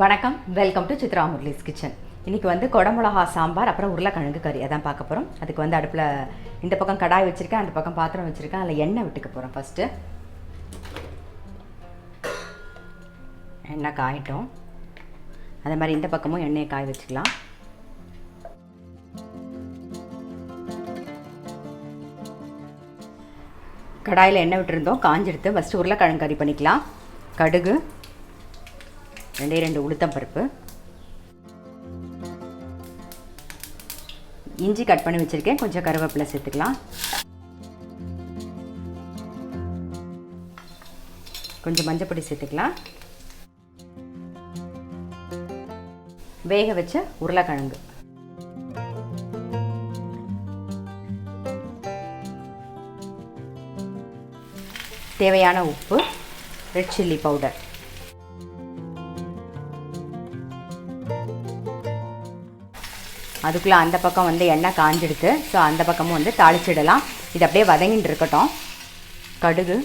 வணக்கம், welcome to Chitra Murali's kitchen. இன்றைக்கி வந்து குடமிளகா சாம்பார் அப்புறம் உருளைக்கிழங்கு கறி அதான் பார்க்க போகிறோம். அதுக்கு வந்து அடுப்பில் இந்த பக்கம் கடாய் வச்சுருக்கேன், அந்த பக்கம் பாத்திரம் வச்சுருக்கேன். அதில் எண்ணெய் விட்டுக்க போகிறோம். ஃபஸ்ட்டு எண்ணெய் காயட்டும். அதே மாதிரி இந்த பக்கமும் எண்ணெயை காய வச்சுக்கலாம். கடாயில் எண்ணெய் விட்டுருந்தோம், காஞ்செடுத்து ஃபஸ்ட்டு உருளைக்கிழங்கு கறி பண்ணிக்கலாம். கடுகு, 2 உளுத்தம்பருப்பு, இஞ்சி கட் பண்ணி வச்சுருக்கேன், கொஞ்சம் கருவேப்பிலை சேர்த்துக்கலாம். கொஞ்சம் மஞ்சப்பொடி சேர்த்துக்கலாம். வேக வச்ச உருளைக்கிழங்கு, தேவையான உப்பு, ரெட் சில்லி பவுடர், அதுக்குள்ளே அந்த பக்கம் வந்து எண்ணெய் காஞ்செடுத்து ஸோ அந்த பக்கமும் வந்து தாளிச்சிடலாம். இது அப்படியே வதங்கிட்டு இருக்கட்டும். கடுகு,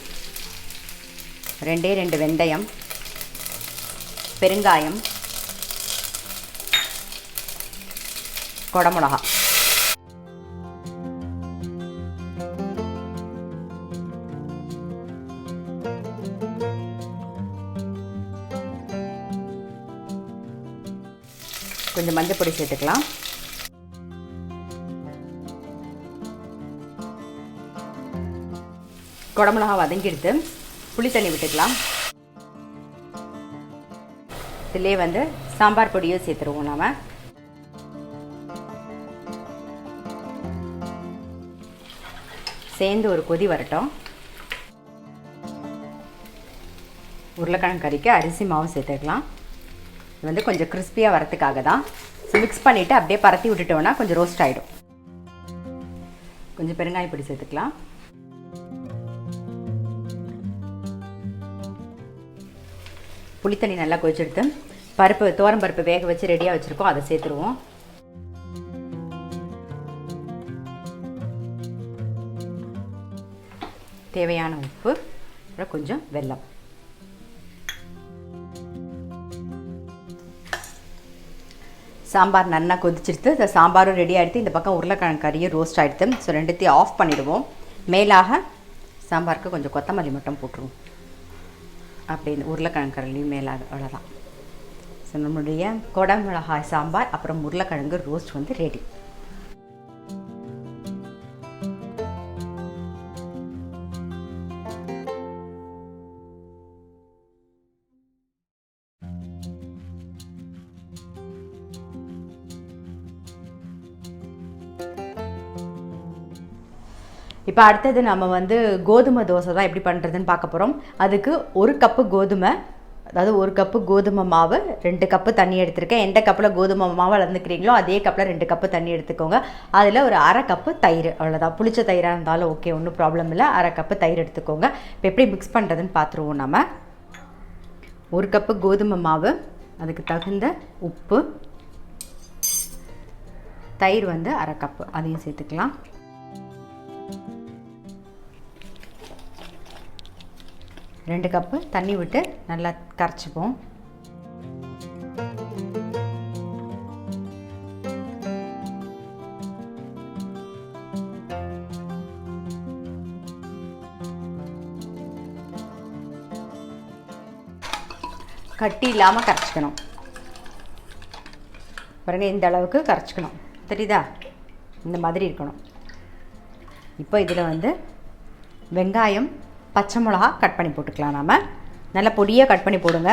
2 வெந்தயம், பெருங்காயம், குடமிளகா, கொஞ்சம் மஞ்சள் பொடி சேர்த்துக்கலாம். குடமிளகா வதங்கிடுத்து புளி தண்ணி விட்டுக்கலாம். இதிலே வந்து சாம்பார் பொடியும் சேர்த்துருவோம். நாம் சேர்ந்து ஒரு கொதி வரட்டும். உருளைக்கிழங்கு கறிக்கு அரிசி மாவு சேர்த்துக்கலாம். இது வந்து கொஞ்சம் கிறிஸ்பியாக வரத்துக்காக தான். மிக்ஸ் பண்ணிவிட்டு அப்படியே பரத்தி விட்டுட்டோன்னா கொஞ்சம் ரோஸ்ட் ஆகிடும். கொஞ்சம் பெருங்காய பொடி சேர்த்துக்கலாம். புளித்தண்ணி நல்லா கொதிச்செடுத்து பருப்பு, தோரம் பருப்பு வேக வச்சு ரெடியாக வச்சுருக்கோம், அதை சேர்த்துருவோம். தேவையான உப்பு, அப்புறம் கொஞ்சம் வெல்லம். சாம்பார் நல்லா கொதிச்சிடுத்து. இந்த சாம்பாரும் ரெடி ஆகிடுத்து. இந்த பக்கம் உருளைக்கிழங்கு கறியும் ரோஸ்ட் ஆகிடுத்து. ஸோ ரெண்டுத்தையும் ஆஃப் பண்ணிவிடுவோம். மேலாக சாம்பாருக்கு கொஞ்சம் கொத்தமல்லி மட்டும் போட்டுருவோம். அப்படி இந்த உருளைக்கிழங்கு கறிலையும் மேலாக அவ்வளோதான். ஸோ நம்மளுடைய குடமிளகாய் சாம்பார் அப்புறம் உருளைக்கிழங்கு ரோஸ்ட் வந்து ரெடி. இப்போ அடுத்தது நம்ம வந்து கோதுமை தோசை தான் எப்படி பண்ணுறதுன்னு பார்க்க போகிறோம். அதுக்கு 1 கப்பு கோதுமை, அதாவது 1 கப்பு கோதுமை மாவு, 2 கப்பு தண்ணி எடுத்துருக்கேன். எந்த கப்பில் கோதுமை மாவு அளந்துக்கிறீங்களோ அதே கப்பில் 2 கப்பு தண்ணி எடுத்துக்கோங்க. அதில் ஒரு 1/2 கப்பு தயிர், அவ்வளோதான். புளிச்ச தயிராக இருந்தாலும் ஓகே, ஒன்றும் ப்ராப்ளம் இல்லை. 1/2 கப்பு தயிர் எடுத்துக்கோங்க. இப்போ எப்படி மிக்ஸ் பண்ணுறதுன்னு பார்த்துருவோம். நம்ம 1 கப்பு கோதுமை மாவு, அதுக்கு தகுந்த உப்பு, தயிர் வந்து 1/2 கப்பு, அதையும் சேர்த்துக்கலாம். ரெண்டு கப்பு தண்ணி விட்டு நல்லா கரைச்சிப்போம். கட்டி இல்லாமல் கரைச்சிக்கணும். பாருங்க, இந்த அளவுக்கு கரைச்சிக்கணும். தெரியுதா? இந்த மாதிரி இருக்கணும். இப்போ இதில் வந்து வெங்காயம், பச்சை மிளகா கட் பண்ணி போட்டுக்கலாம். நாம் நல்லா பொடியாக கட் பண்ணி போடுங்க.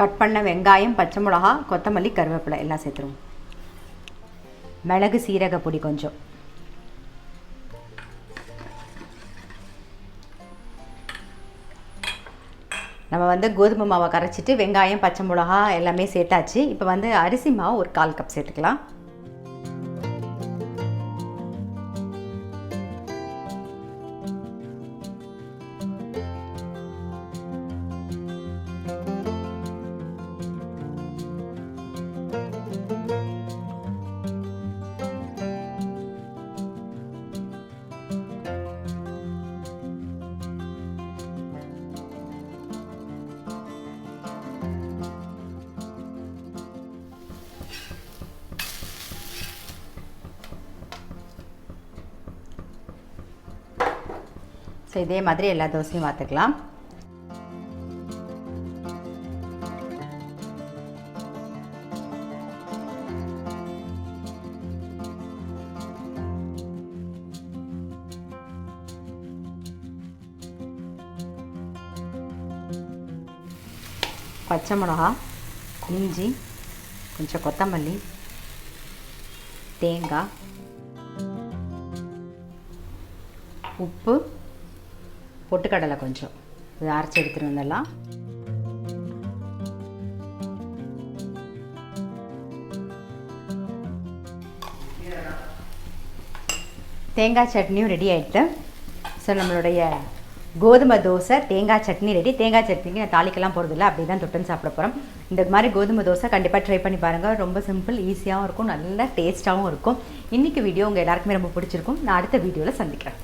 கட் பண்ண வெங்காயம், பச்சை மிளகா, கொத்தமல்லி, கருவேப்பிலை எல்லாம் சேர்த்துருவோம். மிளகு, சீரக பொடி கொஞ்சம், நம்ம வந்து கோதுமை மாவை கரைச்சிட்டு வெங்காயம், பச்சை மிளகா எல்லாமே சேர்த்தாச்சு. இப்போ வந்து அரிசி மாவு ஒரு 1/4 கப் சேர்த்துக்கலாம். ஸோ இதே மாதிரி எல்லா தோசையும் வாத்துக்கலாம். பச்சை மிளகா, இஞ்சி, கொஞ்சம் கொத்தமல்லி, தேங்காய், உப்பு, பொட்டுக்கடலை கொஞ்சம் இதை அரைச்சி எடுத்துகிட்டு வந்துடலாம். தேங்காய் சட்னியும் ரெடி ஆகிட்டு. ஸோ நம்மளுடைய கோதுமை தோசை தேங்காய் சட்னி ரெடி. தேங்காய் சட்னிக்கு நான் தாளிக்கெல்லாம் போகிறதில்ல, அப்படி தான் தொட்டுன்னு சாப்பிட போகிறோம். இந்த மாதிரி கோதுமை தோசை கண்டிப்பாக ட்ரை பண்ணி பாருங்கள். ரொம்ப சிம்பிள், ஈஸியாகவும் இருக்கும், நல்ல டேஸ்ட்டாகவும் இருக்கும். இன்றைக்கி வீடியோ உங்கள் எல்லாருக்குமே ரொம்ப பிடிச்சிருக்கும். நான் அடுத்த வீடியோவில் சந்திக்கிறேன்.